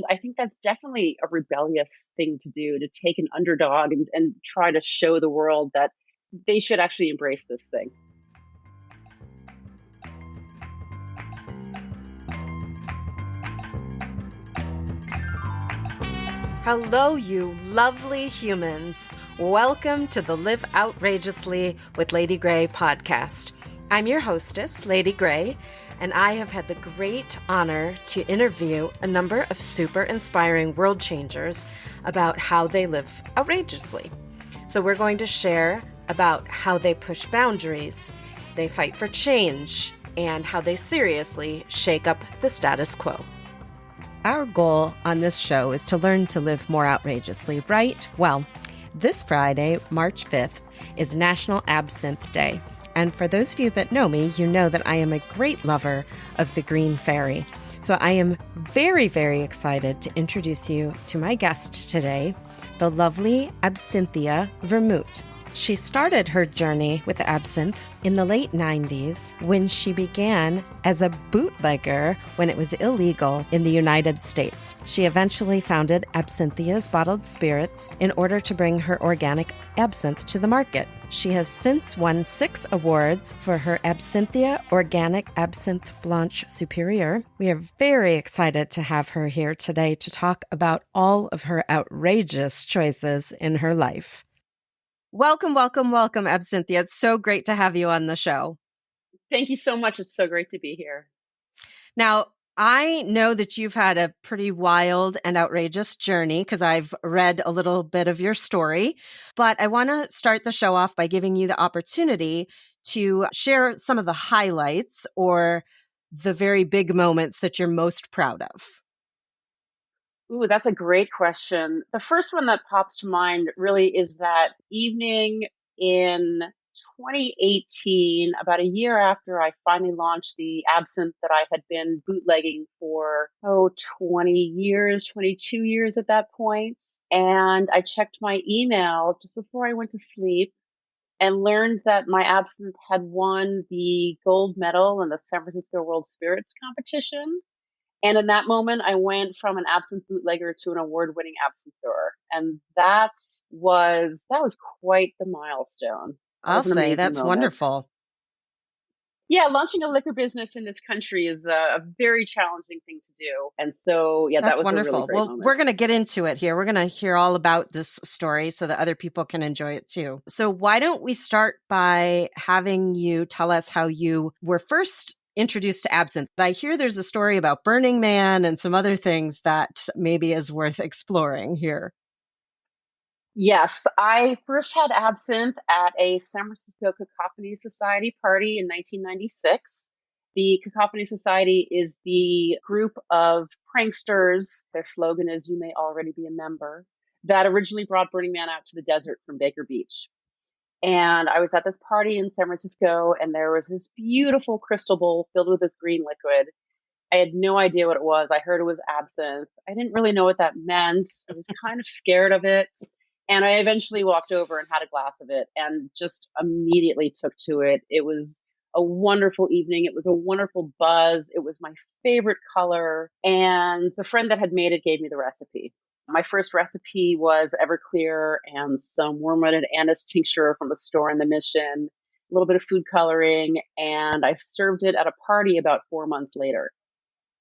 I think that's definitely a rebellious thing to do, to take an underdog and try to show the world that they should actually embrace this thing. Hello, you lovely humans. Welcome to the Live Outrageously with Lady Grey podcast. I'm your hostess, Lady Grey, and I have had the great honor to interview a number of super inspiring world changers about how they live outrageously. So we're going to share about how they push boundaries, they fight for change, and how they seriously shake up the status quo. Our goal on this show is to learn to live more outrageously, right? Well, this Friday, March 5th, is National Absinthe Day. And for those of you that know me, you know that I am a great lover of the Green Fairy. So I am very, very excited to introduce you to my guest today, the lovely Absinthia Vermut. She started her journey with absinthe in the late 90s when she began as a bootlegger when it was illegal in the United States. She eventually founded Absinthia's Bottled Spirits in order to bring her organic absinthe to the market. She has since won 6 awards for her Absinthia Organic Absinthe Blanche Superior. We are very excited to have her here today to talk about all of her outrageous choices in her life. Welcome, welcome, welcome, Absinthia. It's so great to have you on the show. Thank you so much. It's so great to be here. Now, I know that you've had a pretty wild and outrageous journey because I've read a little bit of your story, but I want to start the show off by giving you the opportunity to share some of the highlights or the very big moments that you're most proud of. Ooh, that's a great question. The first one that pops to mind really is that evening in 2018, about a year after I finally launched the absinthe that I had been bootlegging for, 20 years, 22 years at that point. And I checked my email just before I went to sleep and learned that my absinthe had won the gold medal in the San Francisco World Spirits Competition. And in that moment, I went from an absinthe bootlegger to an award-winning absintheure, and that was quite the milestone. That I'll was an say amazing that's moment. wonderful. Yeah, launching a liquor business in this country is a very challenging thing to do, and so yeah, that That's was a really wonderful. great Well, moment. we're going to get into it here. We're going to hear all about this story so that other people can enjoy it too. So, why don't we start by having you tell us how you were first introduced to absinthe? I hear there's a story about Burning Man and some other things that maybe is worth exploring here. Yes, I first had absinthe at a San Francisco Cacophony Society party in 1996. The Cacophony Society is the group of pranksters. Their slogan is "You may already be a member," that originally brought Burning Man out to the desert from Baker Beach. And I was at this party in San Francisco, and there was this beautiful crystal bowl filled with this green liquid. I had no idea what it was. I heard it was absinthe. I didn't really know what that meant. I was kind of scared of it. And I eventually walked over and had a glass of it and just immediately took to it. It was a wonderful evening. It was a wonderful buzz. It was my favorite color. And the friend that had made it gave me the recipe. My first recipe was Everclear and some wormwood and anise tincture from a store in the Mission, a little bit of food coloring, and I served it at a party about 4 months later.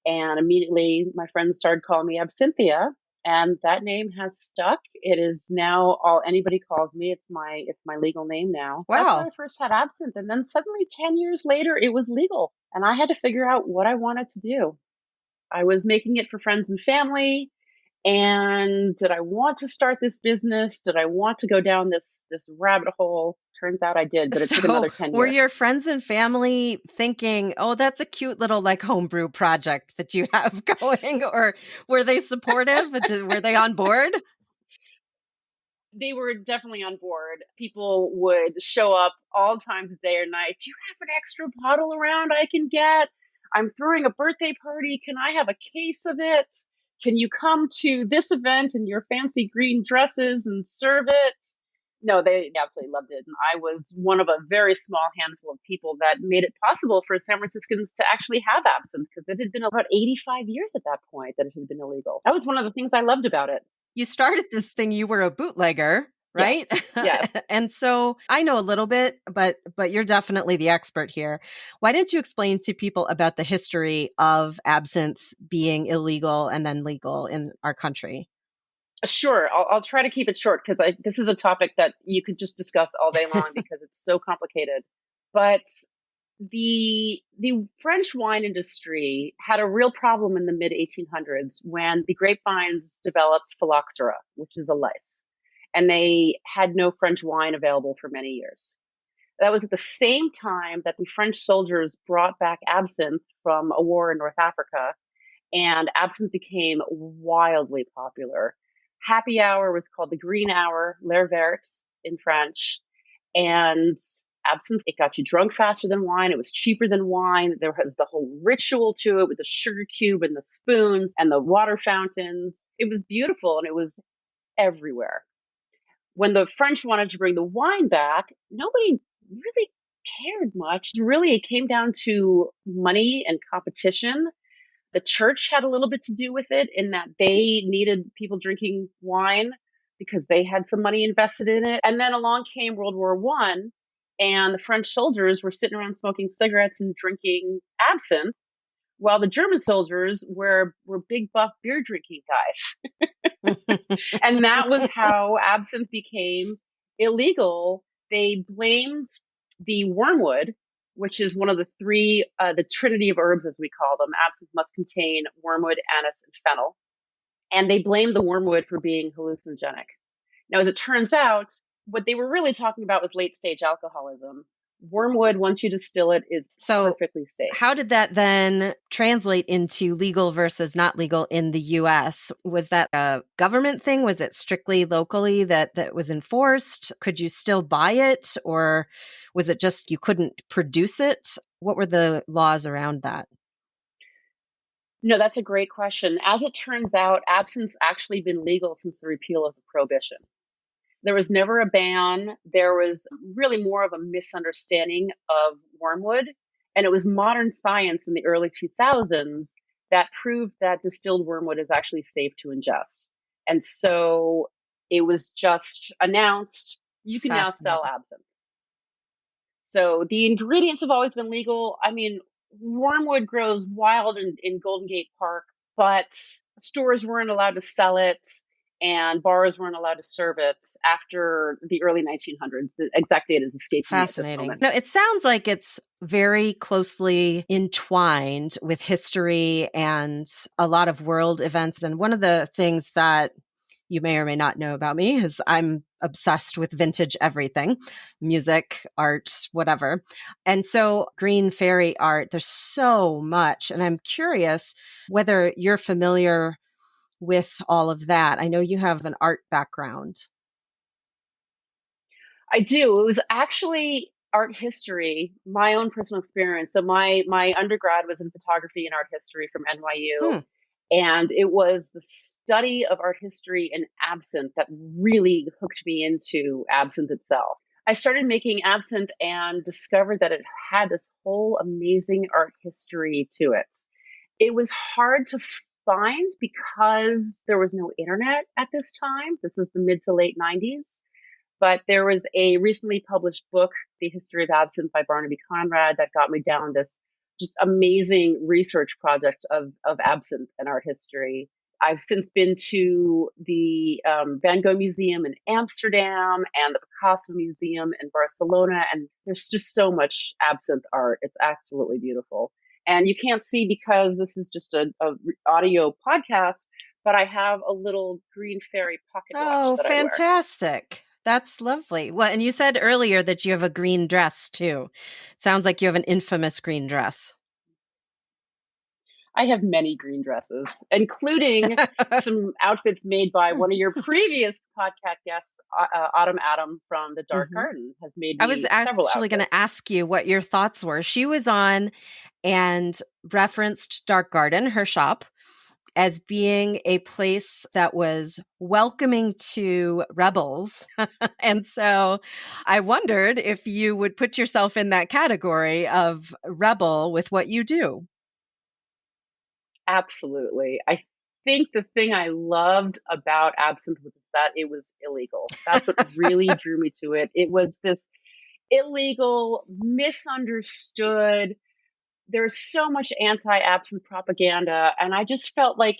And immediately my friends started calling me Absinthia, and that name has stuck. It is now all anybody calls me. It's my legal name now. That's where Wow. I first had absinthe, and then suddenly 10 years later it was legal, and I had to figure out what I wanted to do. I was making it for friends and family, and did I want to start this business? Did I want to go down this rabbit hole? Turns out I did, but it took So, another 10 were years. your friends and family thinking, oh, that's a cute little like homebrew project that you have going? Or were they supportive? Were they on board? They were definitely on board. People would show up all times of day or night. Do you have an extra bottle around I can get? I'm throwing a birthday party. Can I have a case of it? Can you come to this event in your fancy green dresses and serve it? No, they absolutely loved it. And I was one of a very small handful of people that made it possible for San Franciscans to actually have absinthe because it had been about 85 years at that point that it had been illegal. That was one of the things I loved about it. You started this thing, you were a bootlegger, right? Yes. Yes. And so I know a little bit, but you're definitely the expert here. Why don't you explain to people about the history of absinthe being illegal and then legal in our country? Sure. I'll try to keep it short because this is a topic that you could just discuss all day long because it's so complicated. But the French wine industry had a real problem in the mid 1800s when the grapevines developed phylloxera, which is a lice, and they had no French wine available for many years. That was at the same time that the French soldiers brought back absinthe from a war in North Africa, and absinthe became wildly popular. Happy hour was called the green hour, l'air vert in French, and absinthe, it got you drunk faster than wine. It was cheaper than wine. There was the whole ritual to it with the sugar cube and the spoons and the water fountains. It was beautiful and it was everywhere. When the French wanted to bring the wine back, nobody really cared much. Really, it came down to money and competition. The church had a little bit to do with it in that they needed people drinking wine because they had some money invested in it. And then along came World War One, and the French soldiers were sitting around smoking cigarettes and drinking absinthe, while the German soldiers were big buff beer drinking guys. And that was how absinthe became illegal. They blamed the wormwood, which is one of the three, the trinity of herbs, as we call them. Absinthe must contain wormwood, anise, and fennel. And they blamed the wormwood for being hallucinogenic. Now, as it turns out, what they were really talking about was late stage alcoholism. Wormwood, once you distill it, is So, perfectly safe. how did that then translate into legal versus not legal in the US? Was that a government thing? Was it strictly locally that was enforced? Could you still buy it? Or was it just you couldn't produce it? What were the laws around that? No, that's a great question. As it turns out, absinthe's actually been legal since the repeal of the prohibition. There was never a ban. There was really more of a misunderstanding of wormwood. And it was modern science in the early 2000s that proved that distilled wormwood is actually safe to ingest. And so it was just announced you can now sell Fascinating. absinthe. So the ingredients have always been legal. I mean, wormwood grows wild in Golden Gate Park, but stores weren't allowed to sell it and bars weren't allowed to serve it after the early 1900s. The exact date is escaping me at this Fascinating. moment. No, it sounds like it's very closely entwined with history and a lot of world events. And one of the things that you may or may not know about me is I'm obsessed with vintage everything, music, art, whatever. And so green fairy art, there's so much. And I'm curious whether you're familiar with all of that. I know you have an art background. I do. It was actually art history, my own personal experience. So my undergrad was in photography and art history from NYU. Hmm. And it was the study of art history and absinthe that really hooked me into absinthe itself. I started making absinthe and discovered that it had this whole amazing art history to it. It was hard to find because there was no internet at this time. This was the mid to late 90s. But there was a recently published book, The History of Absinthe by Barnaby Conrad, that got me down this just amazing research project of absinthe and art history. I've since been to the Van Gogh Museum in Amsterdam and the Picasso Museum in Barcelona, and there's just so much absinthe art. It's absolutely beautiful. And you can't see because this is just a audio podcast, but I have a little green fairy pocket watch Oh, that I wear. fantastic. That's lovely. Well, and you said earlier that you have a green dress too. Sounds like you have an infamous green dress. I have many green dresses, including some outfits made by one of your previous podcast guests, Autumn Adam from the Dark Mhm. Garden, has made I was me several actually going to outfits. ask you what your thoughts were. She was on and referenced Dark Garden, her shop, as being a place that was welcoming to rebels. And so I wondered if you would put yourself in that category of rebel with what you do. Absolutely. I think the thing I loved about absinthe was that it was illegal. That's what really drew me to it. It was this illegal, misunderstood. There's so much anti-absinthe propaganda, and I just felt like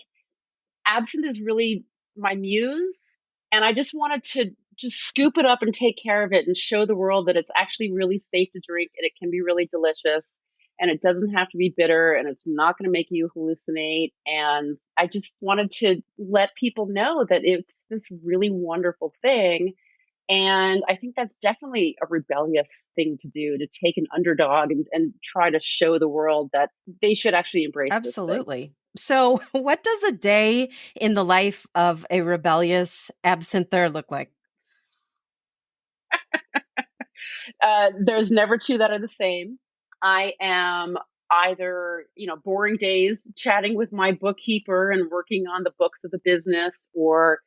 absinthe is really my muse, and I just wanted to just scoop it up and take care of it and show the world that it's actually really safe to drink and it can be really delicious and it doesn't have to be bitter and it's not going to make you hallucinate. And I just wanted to let people know that it's this really wonderful thing. And I think that's definitely a rebellious thing to do, to take an underdog and try to show the world that they should actually embrace this thing. Absolutely. So, what does a day in the life of a rebellious absinther look like? There's never two that are the same. I am either, boring days chatting with my bookkeeper and working on the books of the business, or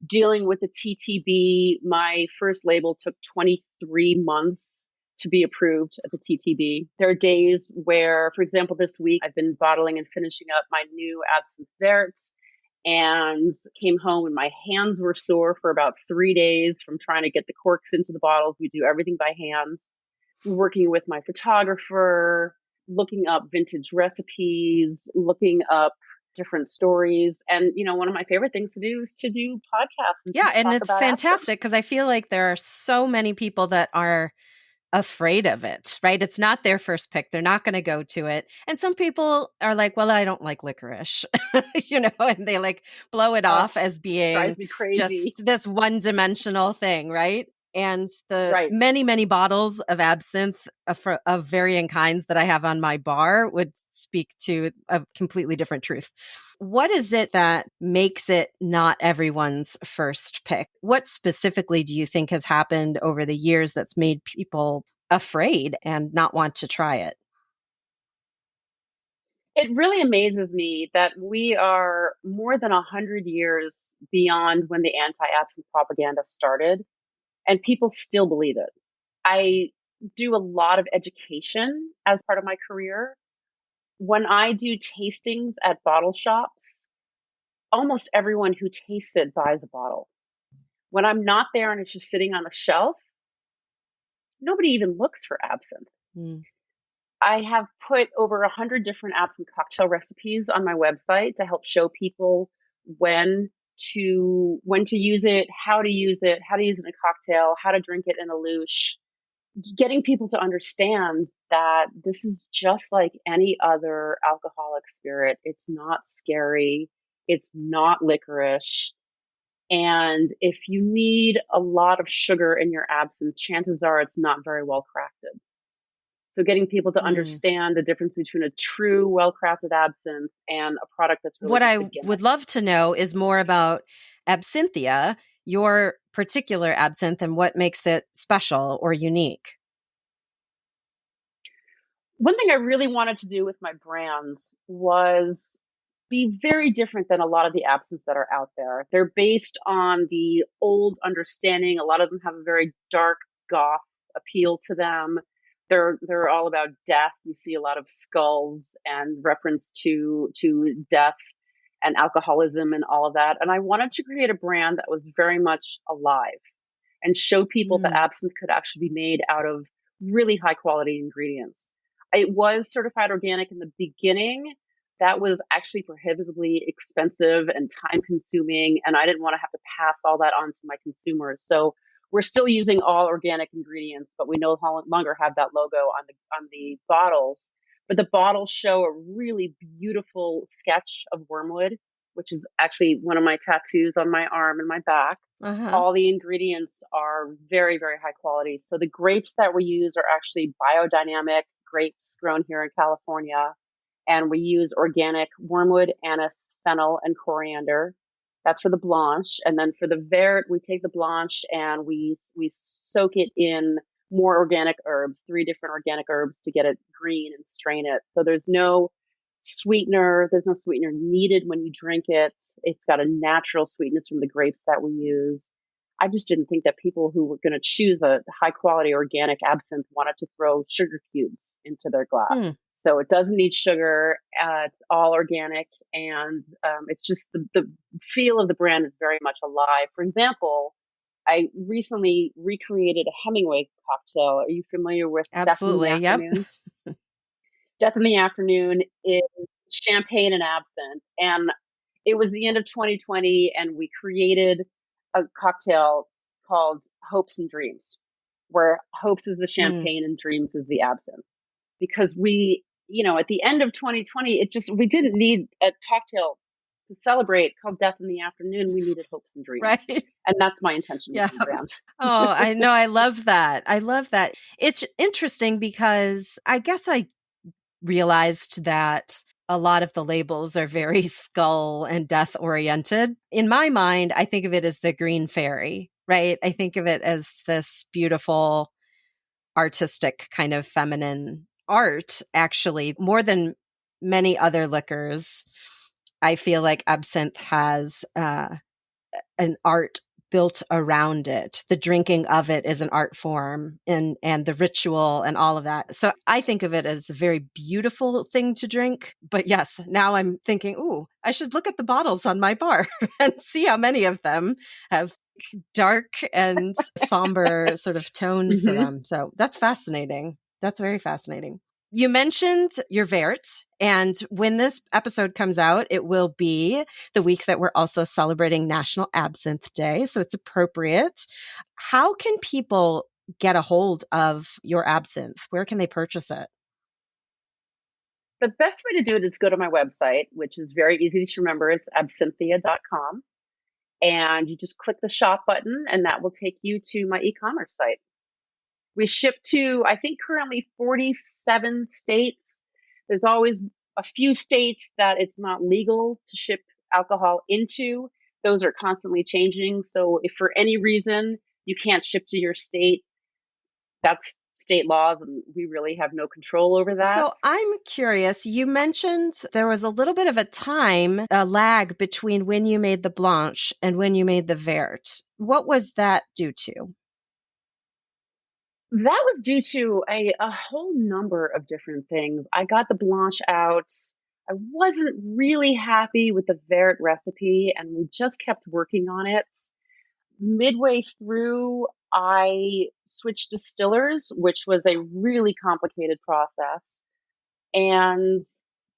dealing with the TTB. My first label took 23 months to be approved at the TTB. There are days where, for example, this week I've been bottling and finishing up my new absinthe and came home and my hands were sore for about 3 days from trying to get the corks into the bottles. We do everything by hands. Working with my photographer, looking up vintage recipes, looking up different stories. And, one of my favorite things to do is to do podcasts and Yeah, just and talk it's about absinthe. fantastic because I feel like there are so many people that are afraid of it, right? It's not their first pick. They're not going to go to it. And some people are like, well, I don't like licorice, and they like blow it Oh, off as being drives me crazy. just this one dimensional thing, right? And the Right. many, many bottles of absinthe of varying kinds that I have on my bar would speak to a completely different truth. What is it that makes it not everyone's first pick? What specifically do you think has happened over the years that's made people afraid and not want to try it? It really amazes me that we are more than 100 years beyond when the anti-absinthe propaganda started, and people still believe it. I do a lot of education as part of my career. When I do tastings at bottle shops, almost everyone who tastes it buys a bottle. When I'm not there and it's just sitting on the shelf, nobody even looks for absinthe. Mm. I have put over 100 different absinthe cocktail recipes on my website to help show people when when to use it, how to use it, how to use it in a cocktail, how to drink it in a louche, getting people to understand that this is just like any other alcoholic spirit. It's not scary. It's not licorice. And if you need a lot of sugar in your absinthe, chances are it's not very well crafted. So getting people to Mm. understand the difference between a true, well crafted absinthe and a product that's really What just a I gimmick. would love to know is more about Absinthia, your particular absinthe, and what makes it special or unique. One thing I really wanted to do with my brands was be very different than a lot of the absinthes that are out there. They're based on the old understanding. A lot of them have a very dark goth appeal to them. They're all about death. You see a lot of skulls and reference to death and alcoholism and all of that. And I wanted to create a brand that was very much alive and show people that Mm. absinthe could actually be made out of really high quality ingredients. It was certified organic in the beginning. That was actually prohibitively expensive and time consuming, and I didn't want to have to pass all that on to my consumers. So we're still using all organic ingredients, but we no longer have that logo on the bottles. But the bottles show a really beautiful sketch of wormwood, which is actually one of my tattoos on my arm and my back. Uh-huh. All the ingredients are very, very high quality. So the grapes that we use are actually biodynamic grapes grown here in California. And we use organic wormwood, anise, fennel, and coriander. That's for the blanche. And then for the vert, we take the blanche and we soak it in more organic herbs, 3 different organic herbs to get it green and strain it. So there's no sweetener. There's no sweetener needed when you drink it. It's got a natural sweetness from the grapes that we use. I just didn't think that people who were going to choose a high quality organic absinthe wanted to throw sugar cubes into their Hmm. glass. So it doesn't need sugar. It's all organic, and it's just the feel of the brand is very much alive. For example, I recently recreated a Hemingway cocktail. Are you familiar with Death in the Absolutely. Yep. Afternoon? Death in the Afternoon is champagne and absinthe. And it was the end of 2020, and we created a cocktail called Hopes and Dreams, where hopes is the Hmm. champagne and dreams is the absinthe. Because at the end of 2020, we didn't need a cocktail to celebrate called Death in the Afternoon. We needed hopes and dreams. Right. And that's my intention with Yeah. the brand. Oh, I know. I love that. I love that. It's interesting because I guess I realized that a lot of the labels are very skull and death oriented. In my mind, I think of it as the green fairy, right? I think of it as this beautiful, artistic kind of feminine art, actually, more than many other liquors. I feel like absinthe has an art built around it. The drinking of it is an art form and the ritual and all of that. So I think of it as a very beautiful thing to drink. But yes, now I'm thinking, ooh, I should look at the bottles on my bar and see how many of them have dark and somber sort of tones to Hmm. them. So that's fascinating. That's very fascinating. You mentioned your Vert, and when this episode comes out, it will be the week that we're also celebrating National Absinthe Day. So it's appropriate. How can people get a hold of your absinthe? Where can they purchase it? The best way to do it is go to my website, which is very easy to remember. It's absinthia.com. And you just click the shop button, and that will take you to my e-commerce site. We ship to, I think, currently 47 states. There's always a few states that it's not legal to ship alcohol into. Those are constantly changing. So if for any reason you can't ship to your state, that's state laws, and we really have no control over that. So I'm curious. You mentioned there was a little bit of a lag between when you made the Blanche and when you made the Vert. What was that due to? That was due to a whole number of different things. I got the Blanche out. I wasn't really happy with the Vert recipe, and we just kept working on it. Midway through, I switched distillers, which was a really complicated process. And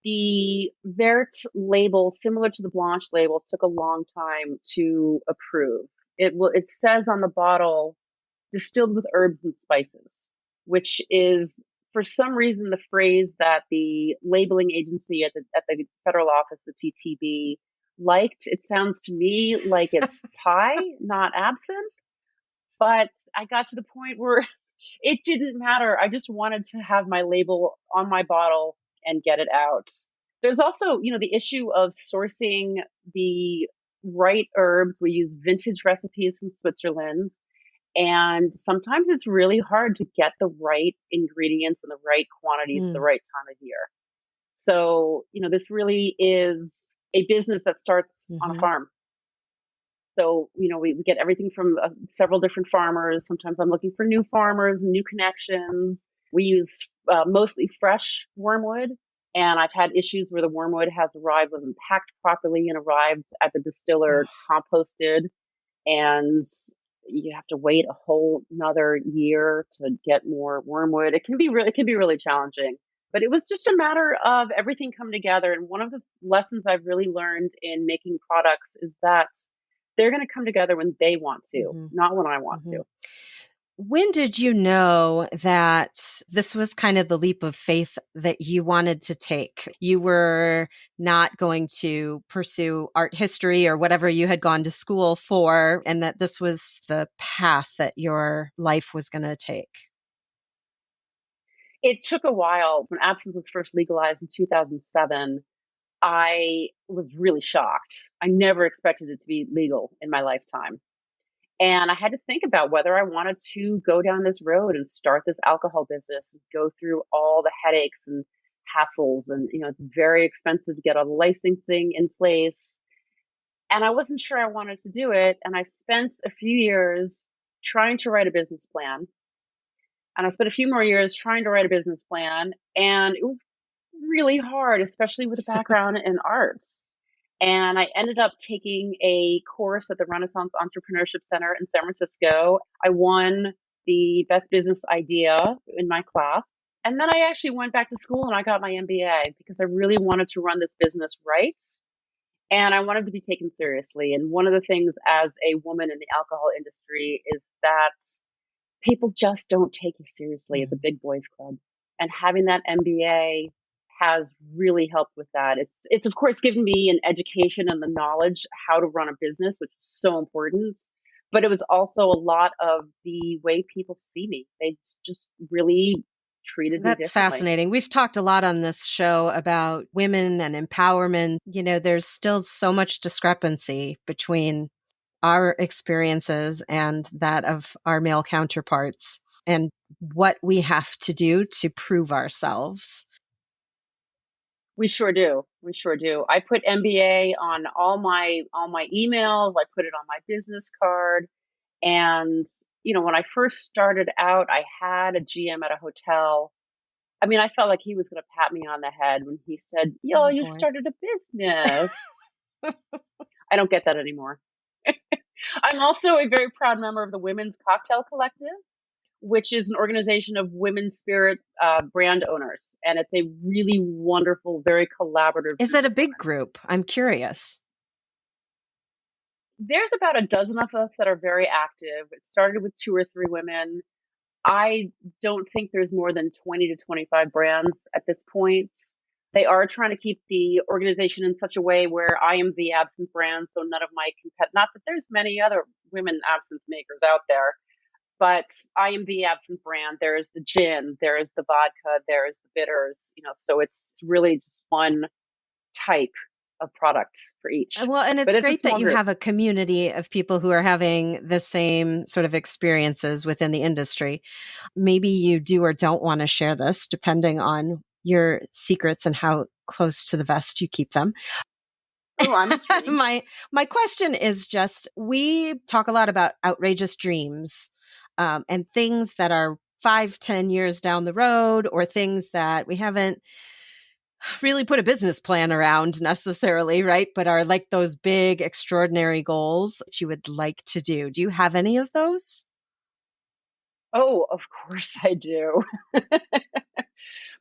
the Vert label, similar to the Blanche label, took a long time to approve. It says on the bottle distilled with herbs and spices, which is for some reason the phrase that the labeling agency at the federal office, the TTB, liked. It sounds to me like it's pie, not absinthe. But I got to the point where it didn't matter. I just wanted to have my label on my bottle and get it out. There's also, the issue of sourcing the right herbs. We use vintage recipes from Switzerland, and sometimes it's really hard to get the right ingredients and the right quantities at the Hmm. right time of year. So, this really is a business that starts on a Mm-hmm. farm. So, we get everything from several different farmers. Sometimes I'm looking for new farmers, new connections. We use mostly fresh wormwood. And I've had issues where the wormwood has arrived, wasn't packed properly, and arrived at the distiller composted. And you have to wait a whole another year to get more wormwood. It can be really challenging. But it was just a matter of everything come together. And one of the lessons I've really learned in making products is that they're going to come together when they want to, Mm-hmm. not when I want Mm-hmm. to. When did you know that this was kind of the leap of faith that you wanted to take? You were not going to pursue art history or whatever you had gone to school for, and that this was the path that your life was going to take. It took a while. When absinthe was first legalized in 2007, I was really shocked. I never expected it to be legal in my lifetime. And I had to think about whether I wanted to go down this road and start this alcohol business, go through all the headaches and hassles, and it's very expensive to get all the licensing in place. And I wasn't sure I wanted to do it. And I spent a few years trying to write a business plan. And I spent a few more years trying to write a business plan. And it was really hard, especially with a background in arts. And I ended up taking a course at the Renaissance Entrepreneurship Center in San Francisco. I won the best business idea in my class. And then I actually went back to school and I got my MBA because I really wanted to run this business right. And I wanted to be taken seriously. And one of the things as a woman in the alcohol industry is that people just don't take you seriously. It's a big boys club. And having that MBA has really helped with that. It's of course given me an education and the knowledge how to run a business, which is so important. But it was also a lot of the way people see me. They just really treated me That's differently. fascinating. We've talked a lot on this show about women and empowerment. There's still so much discrepancy between our experiences and that of our male counterparts and what we have to do to prove ourselves. We sure do. We sure do. I put MBA on all my emails. I put it on my business card. And when I first started out, I had a GM at a hotel. I mean, I felt like he was going to pat me on the head when he said, "Yo, Oh you boy. started a business." I don't get that anymore. I'm also a very proud member of the Women's Cocktail Collective, which is an organization of women spirit brand owners. And it's a really wonderful, very collaborative Is group it a of big women. group? I'm curious. There's about a dozen of us that are very active. It started with 2 or 3 women. I don't think there's more than 20 to 25 brands at this point. They are trying to keep the organization in such a way where I am the absinthe brand, so none of my not that there's many other women absinthe makers out there, but I am the absinthe brand. There's the gin, there's the vodka, there's the bitters, so it's really just one type of product for each. Well, and But it's it's a great that small you group. have a community of people who are having the same sort of experiences within the industry. Maybe you do or don't want to share this, depending on your secrets and how close to the vest you keep them. Oh, I'm intrigued. My question is just, we talk a lot about outrageous dreams, and things that are 5-10 years down the road, or things that we haven't really put a business plan around necessarily, right? But are like those big, extraordinary goals that you would like to do. Do you have any of those? Oh, of course I do. Are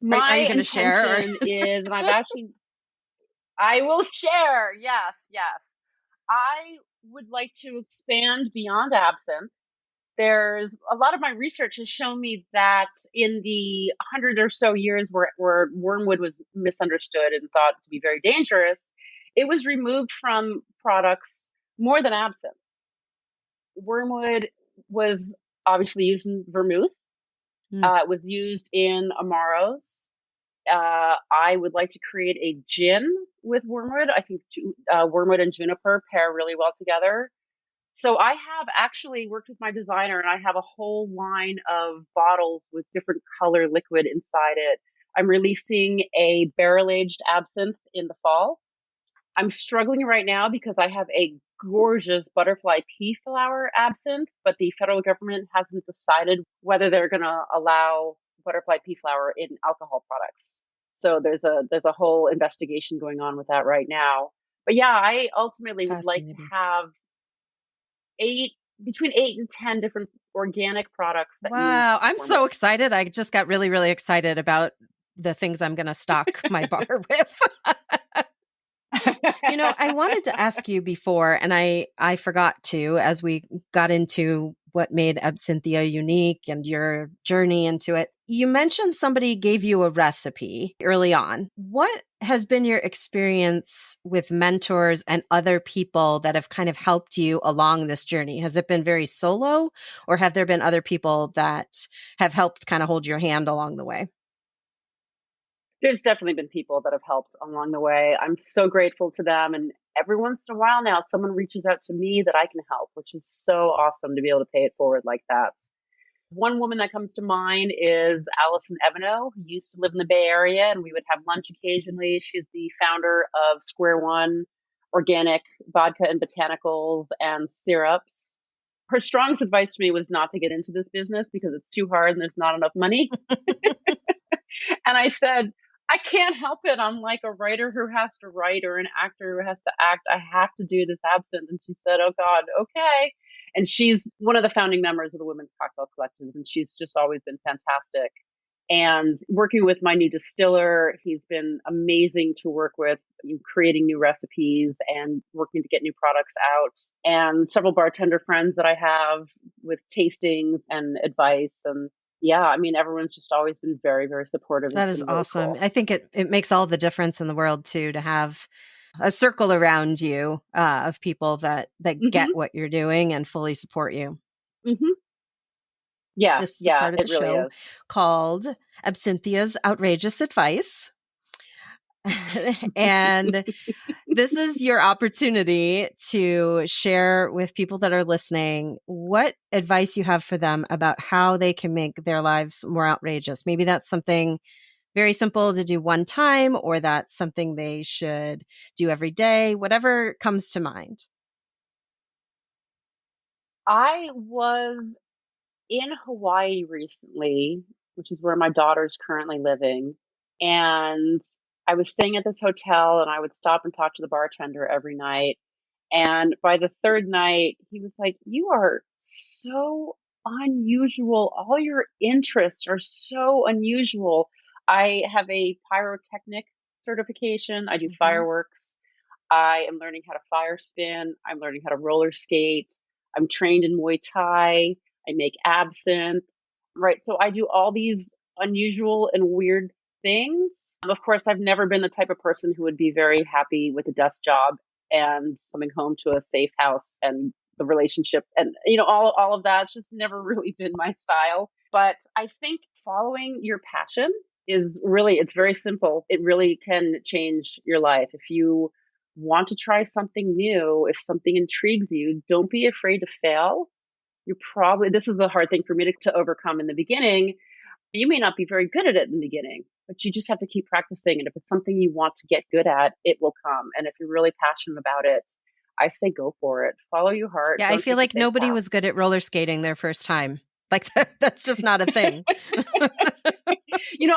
you My going to share? intention is, and I will share. Yes, yes. I would like to expand beyond absinthe. There's a lot of my research has shown me that in the 100 or so years where wormwood was misunderstood and thought to be very dangerous, it was removed from products more than absinthe. Wormwood was obviously used in vermouth. Mm. It was used in amaros. I would like to create a gin with wormwood. I think wormwood and juniper pair really well together. So I have actually worked with my designer and I have a whole line of bottles with different color liquid inside it. I'm releasing a barrel aged absinthe in the fall. I'm struggling right now because I have a gorgeous butterfly pea flower absinthe, but the federal government hasn't decided whether they're going to allow butterfly pea flower in alcohol products. So there's a whole investigation going on with that right now. But yeah, I ultimately would like to Fascinating. have eight between 8 and 10 different organic products that use Wow. I'm so wormwood. excited. I just got really, really excited about the things I'm going to stock my bar with. I wanted to ask you before, and I forgot to, as we got into what made Absinthia unique and your journey into it. You mentioned somebody gave you a recipe early on. What has been your experience with mentors and other people that have kind of helped you along this journey? Has it been very solo, or have there been other people that have helped kind of hold your hand along the way? There's definitely been people that have helped along the way. I'm so grateful to them. And every once in a while now, someone reaches out to me that I can help, which is so awesome to be able to pay it forward like that. One woman that comes to mind is Allison Evano, who used to live in the Bay Area, and we would have lunch occasionally. She's the founder of Square One Organic Vodka and Botanicals and Syrups. Her strongest advice to me was not to get into this business because it's too hard and there's not enough money. And I said, I can't help it. I'm like a writer who has to write or an actor who has to act. I have to do this absinthe. And she said, oh God, okay. And she's one of the founding members of the Women's Cocktail Collective, and she's just always been fantastic. And working with my new distiller, he's been amazing to work with, creating new recipes and working to get new products out. And several bartender friends that I have with tastings and advice. And yeah, I mean, everyone's just always been very, very supportive. That It's is been really awesome. cool. I think it makes all the difference in the world too to have a circle around you of people that get Hmm. what you're doing and fully support you. Hmm. Yeah, This is the yeah, part of the it really show is. called Absinthia's Outrageous Advice. And this is your opportunity to share with people that are listening what advice you have for them about how they can make their lives more outrageous. Maybe that's something very simple to do one time, or that's something they should do every day, whatever comes to mind. I was in Hawaii recently, which is where my daughter's currently living. And I was staying at this hotel and I would stop and talk to the bartender every night. And by the third night, he was like, you are so unusual. All your interests are so unusual. I have a pyrotechnic certification. I do Mm-hmm. fireworks. I am learning how to fire spin. I'm learning how to roller skate. I'm trained in Muay Thai. I make absinthe, right? So I do all these unusual and weird things. Of course, I've never been the type of person who would be very happy with a desk job and coming home to a safe house and the relationship and all of that's just never really been my style. But I think following your passion is really, it's very simple. It really can change your life. If you want to try something new, if something intrigues you, don't be afraid to fail. This is a hard thing for me to overcome in the beginning. You may not be very good at it in the beginning, but you just have to keep practicing. And if it's something you want to get good at, it will come. And if you're really passionate about it, I say go for it. Follow your heart. Yeah, I Don't feel take the like safe nobody was good at roller skating their first time. Like that's just not a thing. path.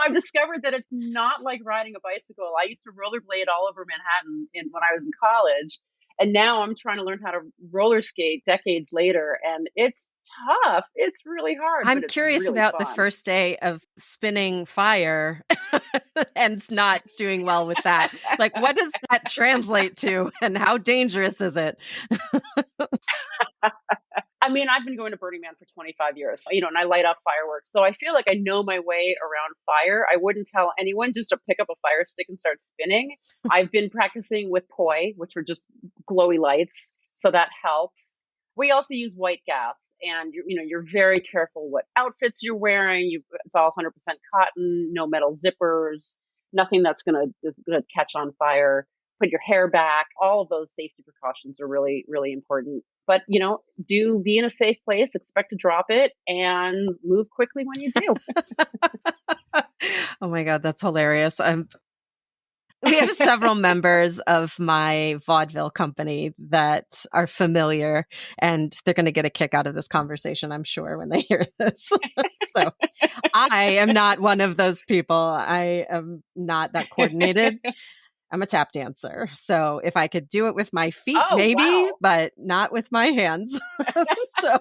I've discovered that it's not like riding a bicycle. I used to rollerblade all over Manhattan when I was in college. And now I'm trying to learn how to roller skate decades later. And it's tough. It's really hard, I'm but it's curious really about the fun. first day of spinning fire and not doing well with that. Like, what does that translate to, and how dangerous is it? I mean, I've been going to Burning Man for 25 years, and I light up fireworks. So I feel like I know my way around fire. I wouldn't tell anyone just to pick up a fire stick and start spinning. I've been practicing with poi, which are just glowy lights. So that helps. We also use white gas, and you're very careful what outfits you're wearing. It's all 100% cotton, no metal zippers, nothing that's gonna catch on fire. Put your hair back. All of those safety precautions are really, really important. But do be in a safe place, expect to drop it, and move quickly when you do. Oh my God, that's hilarious. We have several members of my vaudeville company that are familiar, and they're going to get a kick out of this conversation, I'm sure, when they hear this. So I am not one of those people. I am not that coordinated. I'm a tap dancer. So if I could do it with my feet, Oh, maybe, wow. but not with my hands. So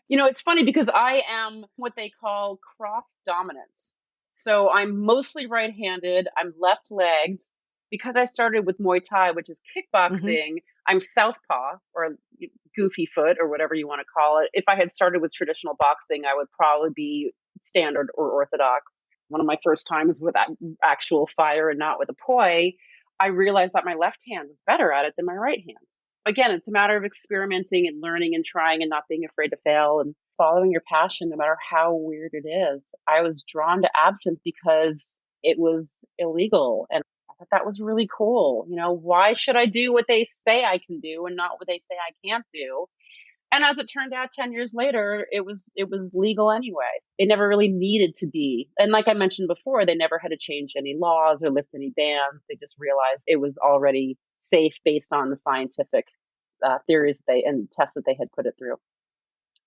It's funny because I am what they call cross dominance. So I'm mostly right handed, I'm left legged. Because I started with Muay Thai, which is mhm. kickboxing, I'm southpaw or goofy foot or whatever you want to call it. If I had started with traditional boxing, I would probably be standard or orthodox. One of my first times with actual fire and not with a poi, I realized that my left hand was better at it than my right hand. Again, it's a matter of experimenting and learning and trying and not being afraid to fail and following your passion, no matter how weird it is. I was drawn to absinthe because it was illegal. And I thought that was really cool. Why should I do what they say I can do and not what they say I can't do? And as it turned out, 10 years later, it was legal anyway. It never really needed to be. And like I mentioned before, they never had to change any laws or lift any bans. They just realized it was already safe based on the scientific theories and tests that they had put it through.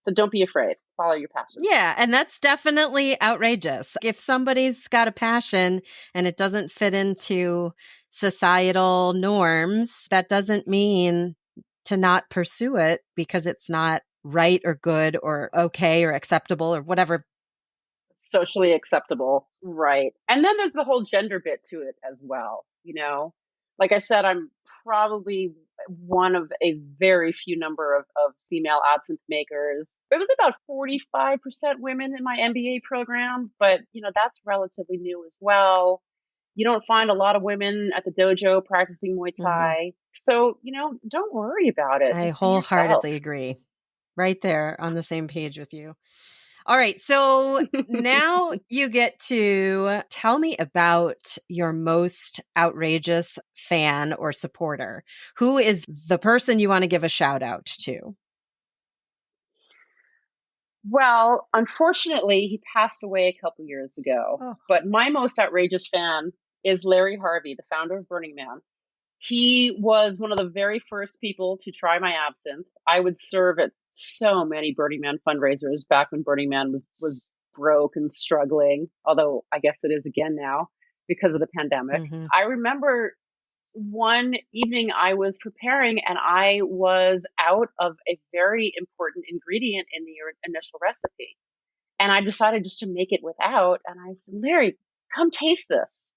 So don't be afraid. Follow your passion. Yeah, and that's definitely outrageous. If somebody's got a passion and it doesn't fit into societal norms, that doesn't mean to not pursue it because it's not right or good or okay or acceptable or whatever. Socially acceptable. Right. And then there's the whole gender bit to it as well. Like I said, I'm probably one of a very few number of female absinthe makers. It was about 45% women in my MBA program, but that's relatively new as well. You don't find a lot of women at the dojo practicing Muay Mm-hmm. Thai. So, don't worry about it. I Just be yourself. wholeheartedly agree. Right there on the same page with you. All right. So now you get to tell me about your most outrageous fan or supporter. Who is the person you want to give a shout out to? Well, unfortunately, he passed away a couple years ago. Oh. But my most outrageous fan is Larry Harvey, the founder of Burning Man. He was one of the very first people to try my absinthe. I would serve at so many Burning Man fundraisers back when Burning Man was broke and struggling, although I guess it is again now because of the pandemic. Mm-hmm. I remember one evening I was preparing and I was out of a very important ingredient in the initial recipe. And I decided just to make it without. And I said, Larry, come taste this.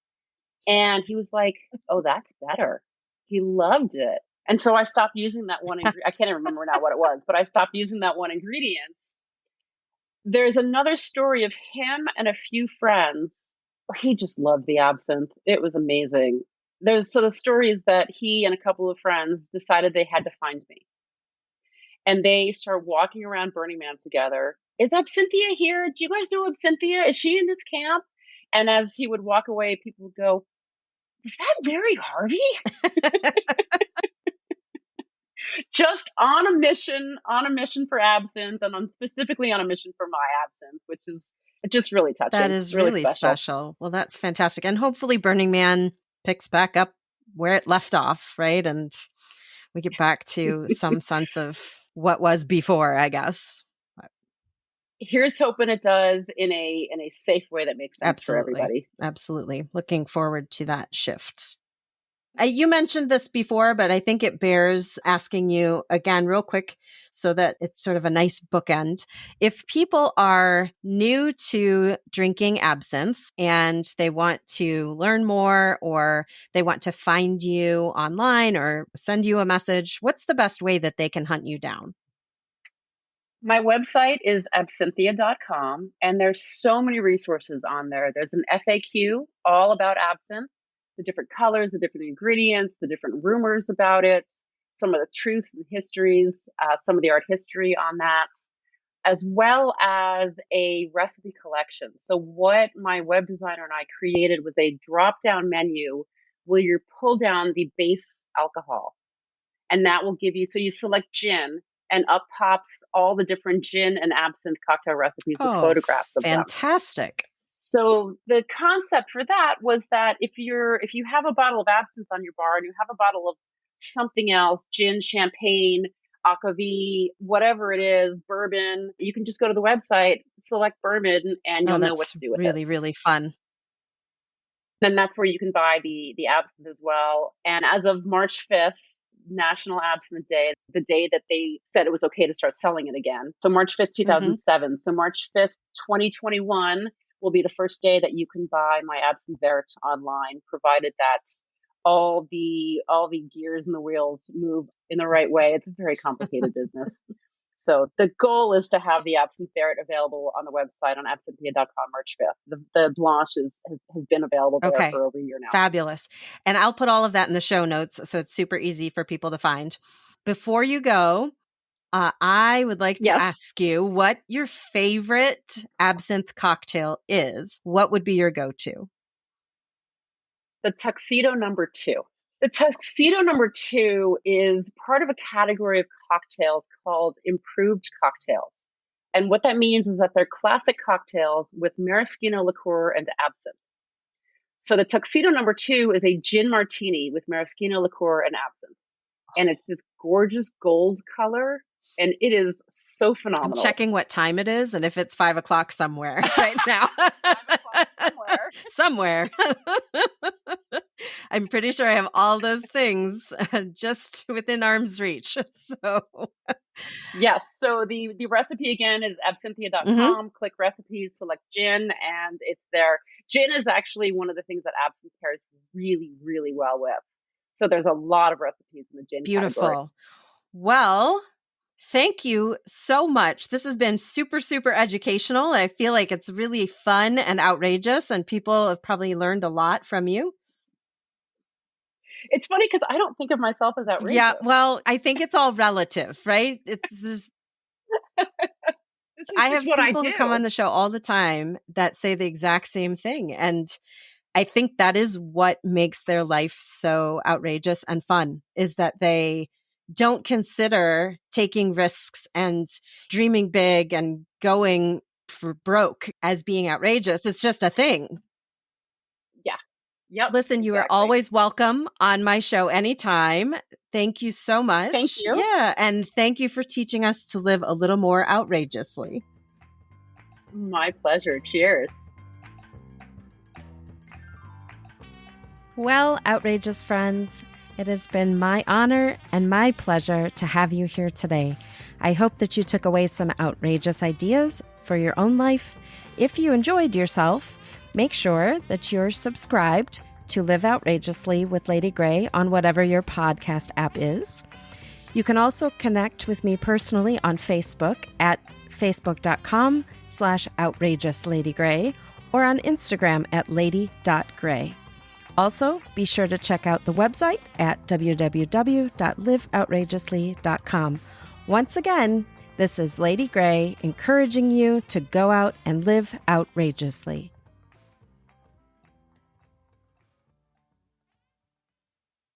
And he was like, oh, that's better. He loved it. And so I stopped using that one ingredient. I can't even remember now what it was, but I stopped using that one ingredient. There's another story of him and a few friends. He just loved the absinthe. It was amazing. So the story is that he and a couple of friends decided they had to find me. And they start walking around Burning Man together. Is Absinthia here? Do you guys know Absinthia? Is she in this camp? And as he would walk away, people would go, is that Larry Harvey? Just on a mission for absinthe, and specifically on a mission for my absinthe, which is just really touching. That is really really special. Well, that's fantastic. And hopefully Burning Man picks back up where it left off, right? And we get back to some sense of what was before, I guess. Here's hoping it does in a safe way that makes sense for everybody. Absolutely. Looking forward to that shift. You mentioned this before, but I think it bears asking you again real quick so that it's sort of a nice bookend. If people are new to drinking absinthe and they want to learn more or they want to find you online or send you a message, what's the best way that they can hunt you down? My website is absinthia.com, and there's so many resources on there. There's an FAQ all about absinthe, the different colors, the different ingredients, the different rumors about it, some of the truths and histories, some of the art history on that, as well as a recipe collection. So what my web designer and I created was a drop-down menu where you pull down the base alcohol, and that will give you, so you select gin, and up pops all the different gin and absinthe cocktail recipes with photographs of them. Fantastic. So the concept for that was that if you have a bottle of absinthe on your bar and you have a bottle of something else, gin, champagne, aquavit, whatever it is, bourbon, you can just go to the website, select bourbon, and you'll know what to do with it. Really, really fun. And that's where you can buy the absinthe as well. And as of March 5th, National Absinthe Day, the day that they said it was okay to start selling it again. So March 5th, 2007. Mm-hmm. So March 5th, 2021 will be the first day that you can buy my absintheure online, provided that all the gears and the wheels move in the right way. It's a very complicated business. So the goal is to have the absintheure available on the website on absinthia.com March 5th. The Blanche has been available there for over a year now. Fabulous. And I'll put all of that in the show notes so it's super easy for people to find. Before you go, I would like to ask you what your favorite absinthe cocktail is. What would be your go-to? The Tuxedo number 2. The tuxedo number two is part of a category of cocktails called improved cocktails. And what that means is that they're classic cocktails with maraschino liqueur and absinthe. So the tuxedo number two is a gin martini with maraschino liqueur and absinthe. And it's this gorgeous gold color. And it is so I'm phenomenal. checking what time it is and if it's 5 o'clock somewhere right now. 5 o'clock somewhere. Somewhere. I'm pretty sure I have all those things just within arm's reach. So, yes. So the recipe again is absinthia.com. Click recipes, select gin, and it's there. Gin is actually one of the things that absinthe pairs really, really well with. So there's a lot of recipes in the gin beautiful. category. Well, thank you so much. This has been super, super educational. I feel like it's really fun and outrageous, and people have probably learned a lot from you. It's funny because I don't think of myself as outrageous. Yeah, well, I think it's all relative, right? I have people who come on the show all the time that say the exact same thing. And I think that is what makes their life so outrageous and fun, is that they don't consider taking risks and dreaming big and going for broke as being outrageous. It's just a thing. Yeah. Yep. Listen, you are always welcome on my show anytime. Thank you so much. Thank you. Yeah. And thank you for teaching us to live a little more outrageously. My pleasure. Cheers. Well, outrageous friends, it has been my honor and my pleasure to have you here today. I hope that you took away some outrageous ideas for your own life. If you enjoyed yourself, make sure that you're subscribed to Live Outrageously with Lady Grey on whatever your podcast app is. You can also connect with me personally on Facebook at facebook.com/outrageousladygray or on Instagram at lady.gray. Also, be sure to check out the website at www.liveoutrageously.com. Once again, this is Lady Grey encouraging you to go out and live outrageously.